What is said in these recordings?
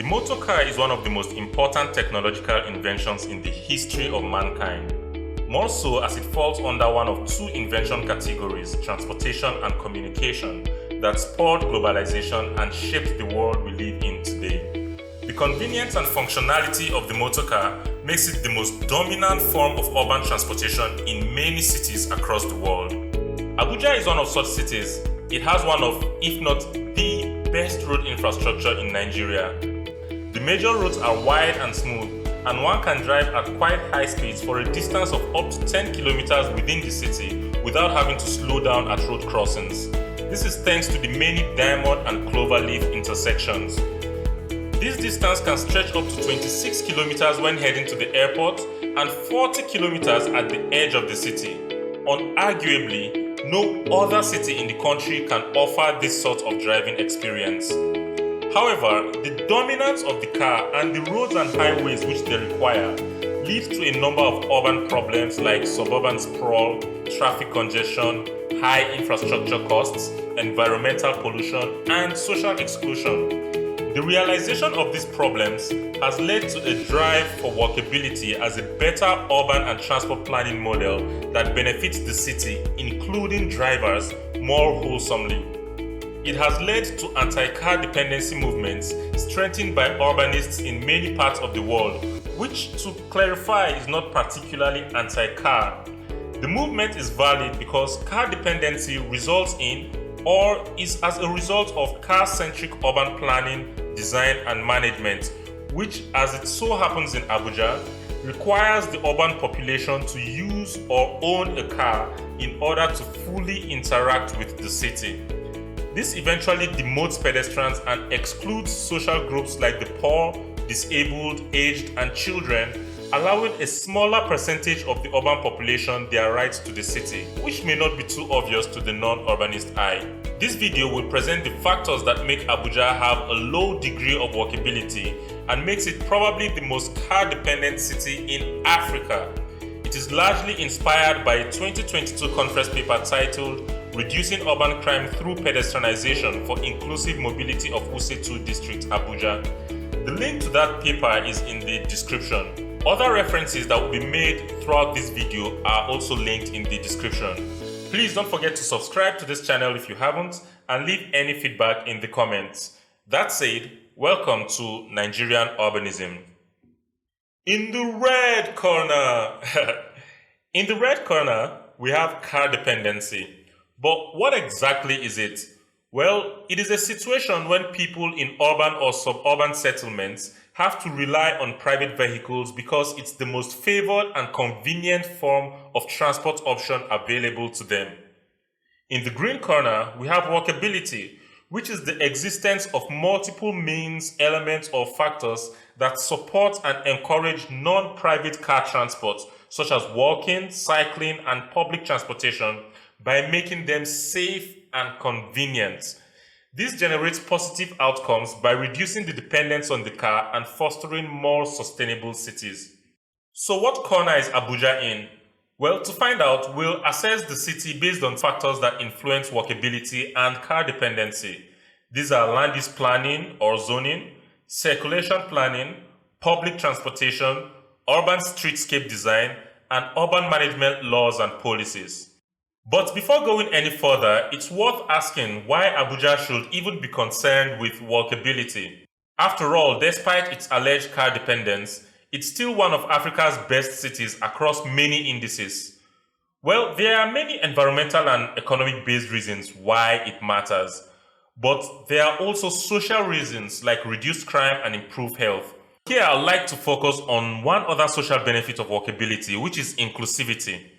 The motor car is one of the most important technological inventions in the history of mankind. More so as it falls under one of two invention categories, transportation and communication, that spurred globalization and shaped the world we live in today. The convenience and functionality of the motor car makes it the most dominant form of urban transportation in many cities across the world. Abuja is one of such cities. It has one of, if not the best road infrastructure in Nigeria. The major roads are wide and smooth, and one can drive at quite high speeds for a distance of up to 10 kilometers within the city without having to slow down at road crossings. This is thanks to the many diamond and cloverleaf intersections. This distance can stretch up to 26 kilometers when heading to the airport and 40 kilometers at the edge of the city. Unarguably, no other city in the country can offer this sort of driving experience. However, the dominance of the car and the roads and highways which they require leads to a number of urban problems like suburban sprawl, traffic congestion, high infrastructure costs, environmental pollution, and social exclusion. The realization of these problems has led to a drive for walkability as a better urban and transport planning model that benefits the city, including drivers, more wholesomely. It has led to anti-car dependency movements strengthened by urbanists in many parts of the world, which, to clarify, is not particularly anti-car. The movement is valid because car dependency results in or is as a result of car-centric urban planning, design and management, which, as it so happens in Abuja, requires the urban population to use or own a car in order to fully interact with the city. This eventually demotes pedestrians and excludes social groups like the poor, disabled, aged, and children, allowing a smaller percentage of the urban population their rights to the city, which may not be too obvious to the non-urbanist eye. This video will present the factors that make Abuja have a low degree of walkability and makes it probably the most car-dependent city in Africa. It is largely inspired by a 2022 conference paper titled Reducing Urban Crime Through Pedestrianization for Inclusive Mobility of Wuse 2 District, Abuja. The link to that paper is in the description. Other references that will be made throughout this video are also linked in the description. Please don't forget to subscribe to this channel if you haven't and leave any feedback in the comments. That said, welcome to Nigerian Urbanism. In the red corner, we have car dependency. But what exactly is it? Well, it is a situation when people in urban or suburban settlements have to rely on private vehicles because it's the most favored and convenient form of transport option available to them. In the green corner, we have walkability, which is the existence of multiple means, elements, or factors that support and encourage non-private car transport, such as walking, cycling, and public transportation, by making them safe and convenient. This generates positive outcomes by reducing the dependence on the car and fostering more sustainable cities. So what corner is Abuja in? Well, to find out, we'll assess the city based on factors that influence walkability and car dependency. These are land use planning or zoning, circulation planning, public transportation, urban streetscape design, and urban management laws and policies. But before going any further, it's worth asking why Abuja should even be concerned with walkability. After all, despite its alleged car dependence, it's still one of Africa's best cities across many indices. Well, there are many environmental and economic-based reasons why it matters, but there are also social reasons like reduced crime and improved health. Here, I'd like to focus on one other social benefit of walkability, which is inclusivity.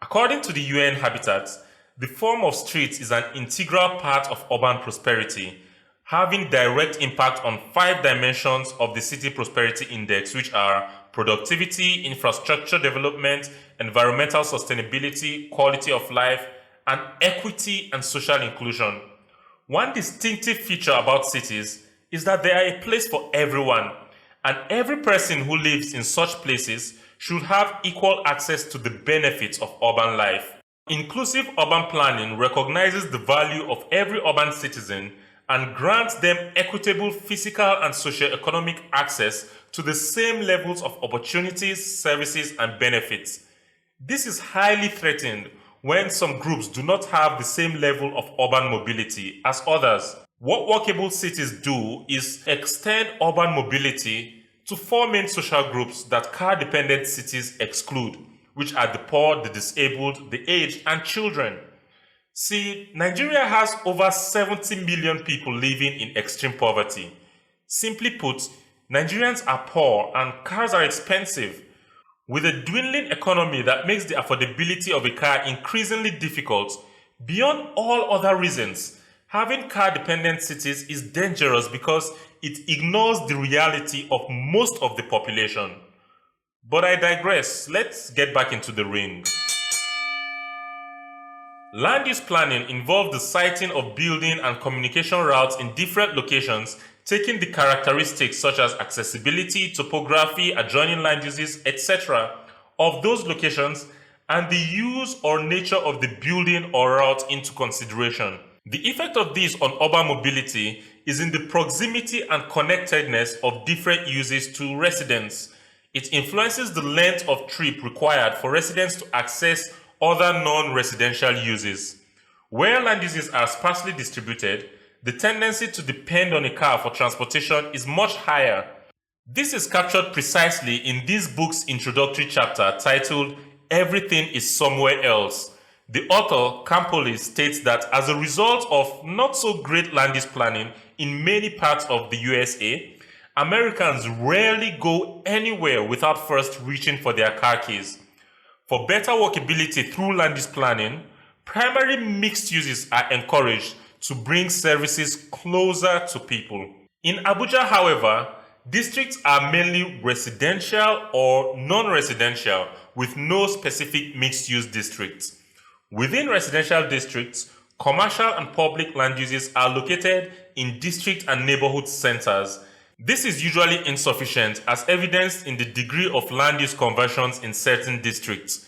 According to the UN Habitat, the form of streets is an integral part of urban prosperity, having direct impact on 5 dimensions of the City Prosperity Index, which are productivity, infrastructure development, environmental sustainability, quality of life, and equity and social inclusion. One distinctive feature about cities is that they are a place for everyone, and every person who lives in such places should have equal access to the benefits of urban life. Inclusive urban planning recognizes the value of every urban citizen and grant them equitable physical and socio-economic access to the same levels of opportunities, services, and benefits. This is highly threatened when some groups do not have the same level of urban mobility as others. What workable cities do is extend urban mobility to four main social groups that car-dependent cities exclude, which are the poor, the disabled, the aged, and children. See, Nigeria has over 70 million people living in extreme poverty. Simply put, Nigerians are poor and cars are expensive. With a dwindling economy that makes the affordability of a car increasingly difficult, beyond all other reasons, having car-dependent cities is dangerous because it ignores the reality of most of the population. But I digress. Let's get back into the ring. Land use planning involves the siting of building and communication routes in different locations, taking the characteristics such as accessibility, topography, adjoining land uses, etc. of those locations and the use or nature of the building or route into consideration. The effect of this on urban mobility is in the proximity and connectedness of different uses to residents. It influences the length of trip required for residents to access other non-residential uses. Where land uses are sparsely distributed, the tendency to depend on a car for transportation is much higher. This is captured precisely in this book's introductory chapter titled "Everything is Somewhere Else." The author, Campoli, states that as a result of not so great land use planning in many parts of the USA, Americans rarely go anywhere without first reaching for their car keys. For better walkability through land use planning, primary mixed uses are encouraged to bring services closer to people. In Abuja, however, districts are mainly residential or non-residential with no specific mixed-use districts. Within residential districts, commercial and public land uses are located in district and neighborhood centers. This is usually insufficient as evidenced in the degree of land use conversions in certain districts.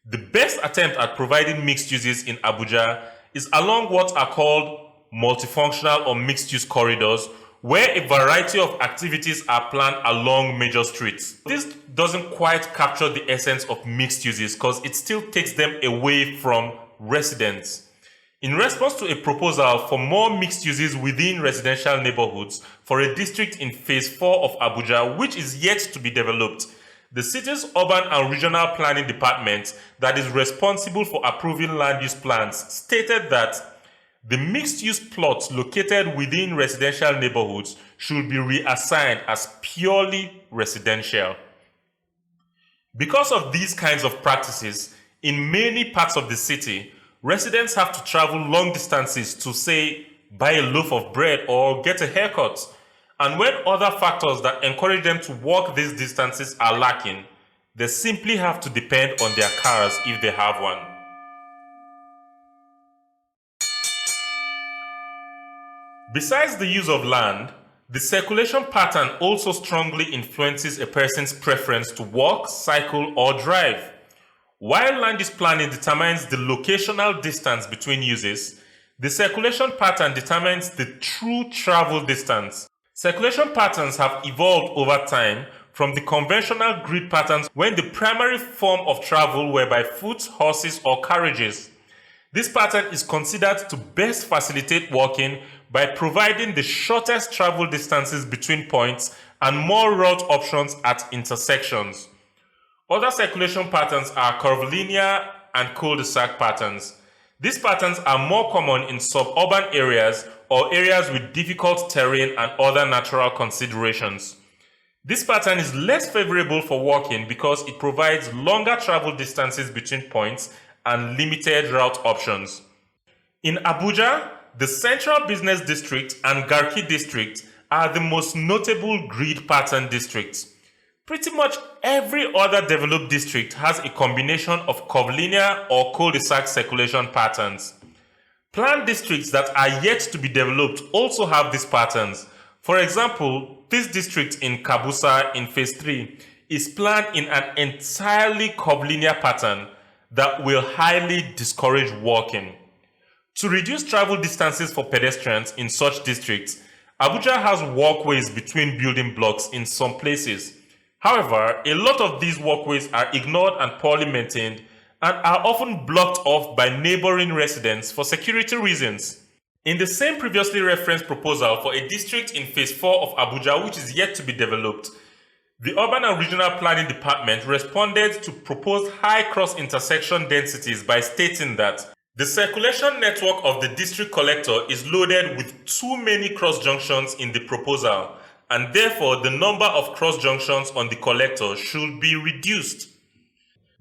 The best attempt at providing mixed uses in Abuja is along what are called multifunctional or mixed-use corridors, where a variety of activities are planned along major streets. This doesn't quite capture the essence of mixed uses because it still takes them away from residents. In response to a proposal for more mixed uses within residential neighborhoods for a district in Phase 4 of Abuja, which is yet to be developed, the city's Urban and Regional Planning Department that is responsible for approving land use plans stated that the mixed-use plots located within residential neighborhoods should be reassigned as purely residential. Because of these kinds of practices, in many parts of the city, residents have to travel long distances to, say, buy a loaf of bread or get a haircut. And when other factors that encourage them to walk these distances are lacking, they simply have to depend on their cars if they have one. Besides the use of land, the circulation pattern also strongly influences a person's preference to walk, cycle, or drive. While land use planning determines the locational distance between uses, the circulation pattern determines the true travel distance. Circulation patterns have evolved over time from the conventional grid patterns when the primary form of travel were by foot, horses, or carriages. This pattern is considered to best facilitate walking by providing the shortest travel distances between points and more route options at intersections. Other circulation patterns are curvilinear and cul-de-sac patterns. These patterns are more common in suburban areas or areas with difficult terrain and other natural considerations. This pattern is less favorable for walking because it provides longer travel distances between points and limited route options. In Abuja, the Central Business District and Garki District are the most notable grid pattern districts. Pretty much every other developed district has a combination of curvilinear or cul-de-sac circulation patterns. Planned districts that are yet to be developed also have these patterns. For example, this district in Kabusa in Phase 3 is planned in an entirely curvilinear pattern that will highly discourage walking. To reduce travel distances for pedestrians in such districts, Abuja has walkways between building blocks in some places. However, a lot of these walkways are ignored and poorly maintained and are often blocked off by neighboring residents for security reasons. In the same previously referenced proposal for a district in Phase 4 of Abuja which is yet to be developed, the Urban and Regional Planning Department responded to proposed high cross-intersection densities by stating that the circulation network of the district collector is loaded with too many cross-junctions in the proposal, and therefore the number of cross-junctions on the collector should be reduced.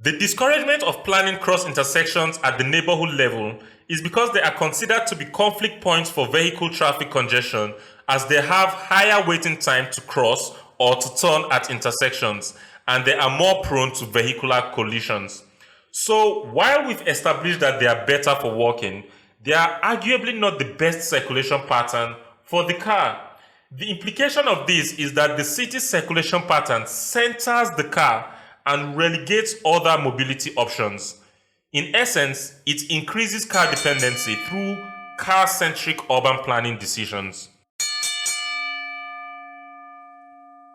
The discouragement of planning cross-intersections at the neighborhood level is because they are considered to be conflict points for vehicle traffic congestion, as they have higher waiting time to cross or to turn at intersections, and they are more prone to vehicular collisions. So, while we've established that they are better for walking, they are arguably not the best circulation pattern for the car. The implication of this is that the city's circulation pattern centers the car and relegates other mobility options. In essence, it increases car dependency through car-centric urban planning decisions.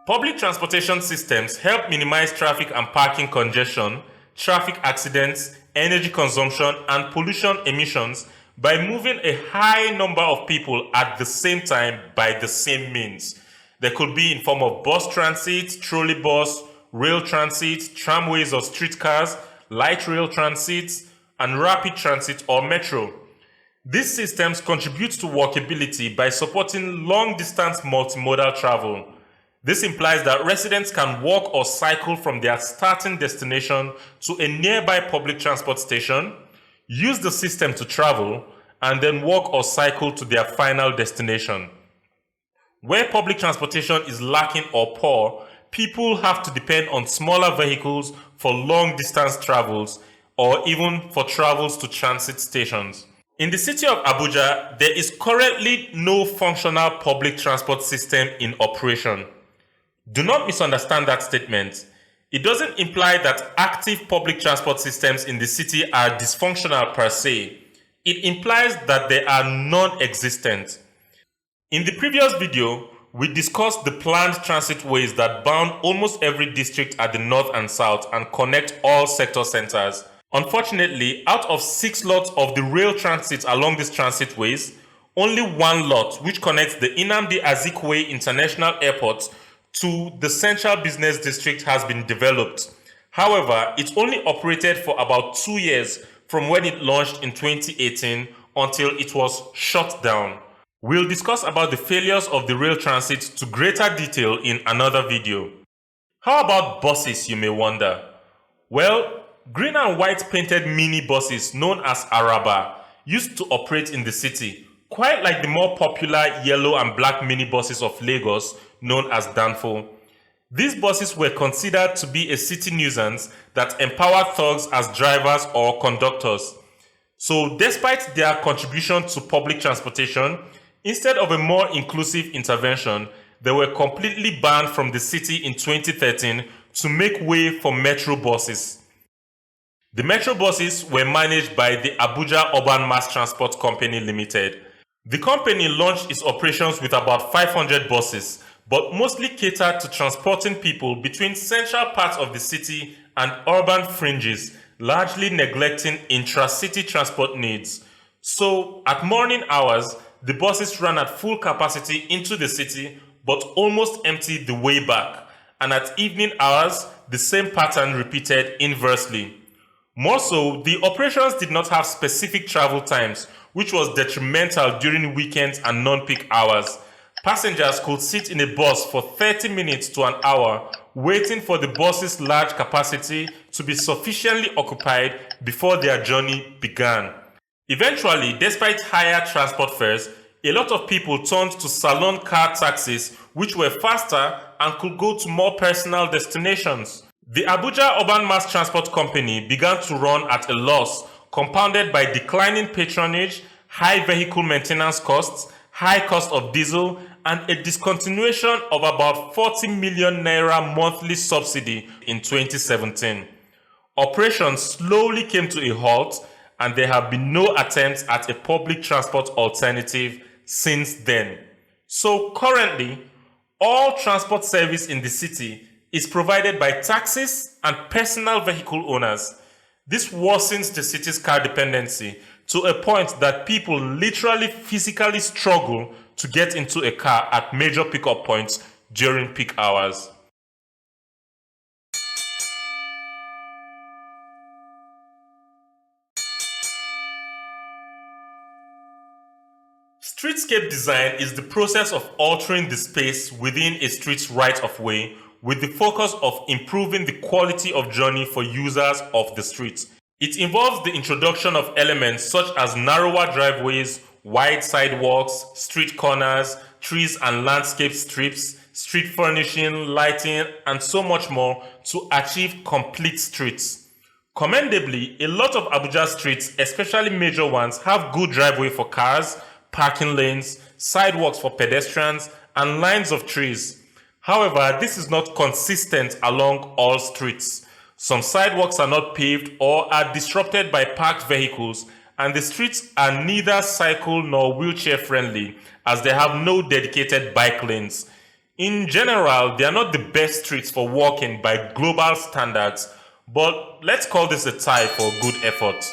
Public transportation systems help minimize traffic and parking congestion, traffic accidents, energy consumption, and pollution emissions by moving a high number of people at the same time by the same means. They could be in form of bus transit, trolleybus, rail transit, tramways or streetcars, light rail transit, and rapid transit or metro. These systems contribute to walkability by supporting long-distance multimodal travel. This implies that residents can walk or cycle from their starting destination to a nearby public transport station, use the system to travel, and then walk or cycle to their final destination. Where public transportation is lacking or poor, people have to depend on smaller vehicles for long-distance travels or even for travels to transit stations. In the city of Abuja, there is currently no functional public transport system in operation. Do not misunderstand that statement. It doesn't imply that active public transport systems in the city are dysfunctional per se. It implies that they are non-existent. In the previous video, we discussed the planned transit ways that bound almost every district at the north and south and connect all sector centers. Unfortunately, out of 6 lots of the rail transit along these transit ways, only 1 lot, which connects the Nnamdi Azikiwe International Airport to the Central Business District, has been developed. However, it only operated for about 2 years from when it launched in 2018 until it was shut down. We'll discuss about the failures of the rail transit to greater detail in another video. How about buses, you may wonder? Well, green and white painted mini buses known as Araba used to operate in the city, quite like the more popular yellow and black mini buses of Lagos known as Danfo. These buses were considered to be a city nuisance that empowered thugs as drivers or conductors. So despite their contribution to public transportation, instead of a more inclusive intervention, they were completely banned from the city in 2013 to make way for metro buses. The metro buses were managed by the Abuja Urban Mass Transport Company Limited. The company launched its operations with about 500 buses, but mostly catered to transporting people between central parts of the city and urban fringes, largely neglecting intra-city transport needs. So, at morning hours, the buses ran at full capacity into the city, but almost empty the way back, and at evening hours, the same pattern repeated inversely. More so, the operations did not have specific travel times, which was detrimental during weekends and non-peak hours. Passengers could sit in a bus for 30 minutes to an hour, waiting for the bus's large capacity to be sufficiently occupied before their journey began. Eventually, despite higher transport fares, a lot of people turned to salon car taxis, which were faster and could go to more personal destinations. The Abuja Urban Mass Transport Company began to run at a loss, compounded by declining patronage, high vehicle maintenance costs, high cost of diesel, and a discontinuation of about 40 million naira monthly subsidy in 2017. Operations slowly came to a halt, and there have been no attempts at a public transport alternative since then. So currently, all transport service in the city is provided by taxis and personal vehicle owners. This worsens the city's car dependency to a point that people literally physically struggle to get into a car at major pickup points during peak hours. Streetscape design is the process of altering the space within a street's right-of-way with the focus of improving the quality of journey for users of the street. It involves the introduction of elements such as narrower driveways, wide sidewalks, street corners, trees and landscape strips, street furnishing, lighting, and so much more to achieve complete streets. Commendably, a lot of Abuja streets, especially major ones, have good driveway for cars, parking lanes, sidewalks for pedestrians, and lines of trees. However, this is not consistent along all streets. Some sidewalks are not paved or are disrupted by parked vehicles, and the streets are neither cycle nor wheelchair friendly as they have no dedicated bike lanes. In general, they are not the best streets for walking by global standards, but let's call this a tie for good effort.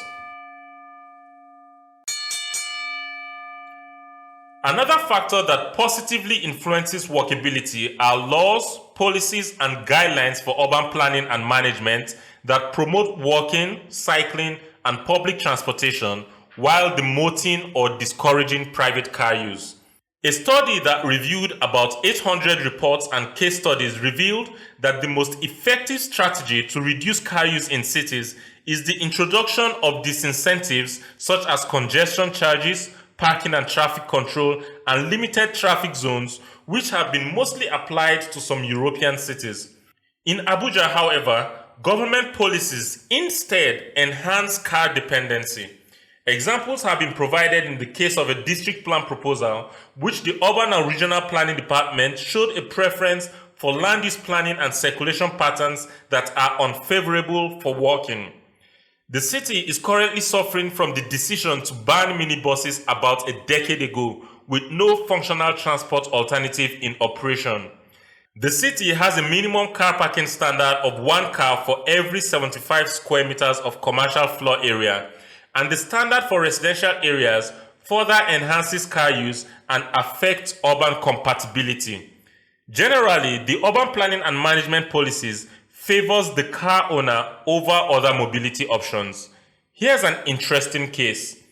Another factor that positively influences walkability are laws, policies, and guidelines for urban planning and management that promote walking, cycling, and public transportation while demoting or discouraging private car use. A study that reviewed about 800 reports and case studies revealed that the most effective strategy to reduce car use in cities is the introduction of disincentives such as congestion charges, parking and traffic control, and limited traffic zones, which have been mostly applied to some European cities. In Abuja, however, government policies instead enhance car dependency. Examples have been provided in the case of a district plan proposal, which the Urban and Regional Planning Department showed a preference for land use planning and circulation patterns that are unfavorable for walking. The city is currently suffering from the decision to ban minibuses about a decade ago, with no functional transport alternative in operation. The city has a minimum car parking standard of 1 car for every 75 square meters of commercial floor area, and the standard for residential areas further enhances car use and affects urban compatibility. Generally, the urban planning and management policies favors the car owner over other mobility options. Here's an interesting case.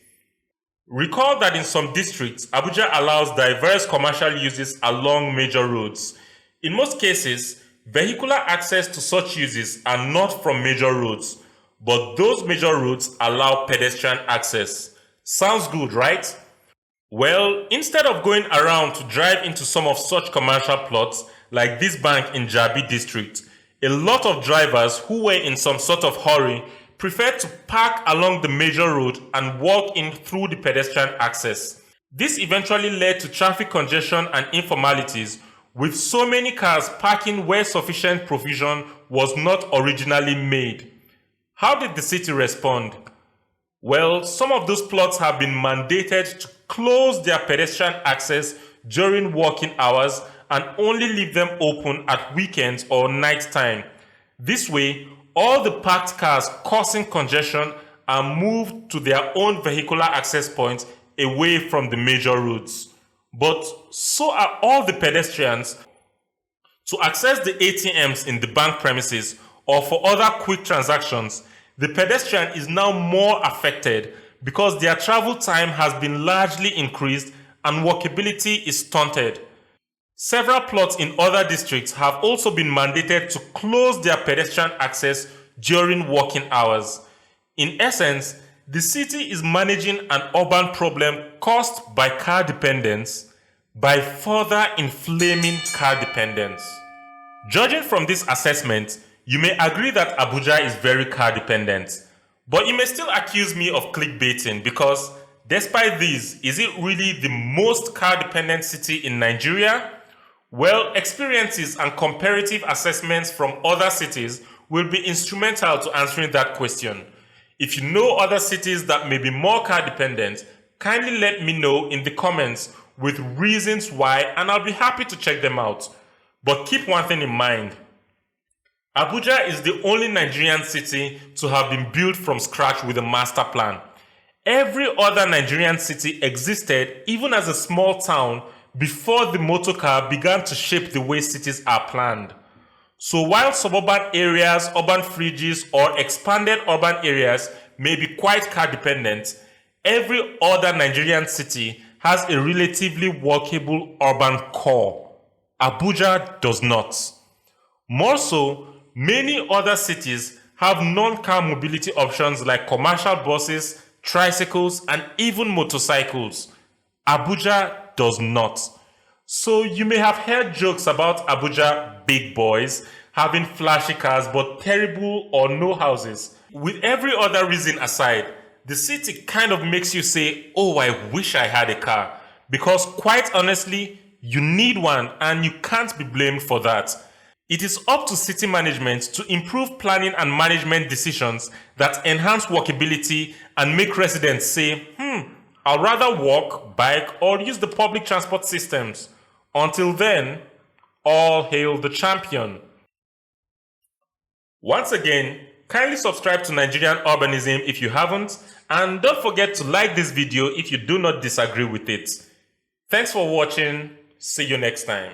Recall that in some districts, Abuja allows diverse commercial uses along major roads. In most cases, vehicular access to such uses are not from major roads, but those major roads allow pedestrian access. Sounds good, right? Well, instead of going around to drive into some of such commercial plots, like this bank in Jabi district, a lot of drivers who were in some sort of hurry preferred to park along the major road and walk in through the pedestrian access. This eventually led to traffic congestion and informalities, with so many cars parking where sufficient provision was not originally made. How did the city respond? Well, some of those plots have been mandated to close their pedestrian access during working hours and only leave them open at weekends or night time. This way, all the parked cars causing congestion are moved to their own vehicular access points away from the major roads. But so are all the pedestrians. To access the ATMs in the bank premises or for other quick transactions, the pedestrian is now more affected because their travel time has been largely increased and walkability is stunted. Several plots in other districts have also been mandated to close their pedestrian access during working hours. In essence, the city is managing an urban problem caused by car dependence by further inflaming car dependence. Judging from this assessment, you may agree that Abuja is very car dependent, but you may still accuse me of clickbaiting because despite this, is it really the most car dependent city in Nigeria? Well, experiences and comparative assessments from other cities will be instrumental to answering that question. If you know other cities that may be more car dependent, kindly let me know in the comments with reasons why, and I'll be happy to check them out. But keep one thing in mind. Abuja is the only Nigerian city to have been built from scratch with a master plan. Every other Nigerian city existed even as a small town before the motor car began to shape the way cities are planned. So while suburban areas, urban fringes, or expanded urban areas may be quite car dependent, every other Nigerian city has a relatively workable urban core. Abuja does not. More so, many other cities have non-car mobility options like commercial buses, tricycles, and even motorcycles. Abuja does not. So you may have heard jokes about Abuja big boys having flashy cars but terrible or no houses. With every other reason aside, the city kind of makes you say, oh, I wish I had a car. Because quite honestly, you need one and you can't be blamed for that. It is up to city management to improve planning and management decisions that enhance walkability and make residents say, I'll rather walk, bike, or use the public transport systems. Until then, all hail the champion. Once again, kindly subscribe to Nigerian Urbanism if you haven't, and don't forget to like this video if you do not disagree with it. Thanks for watching. See you next time.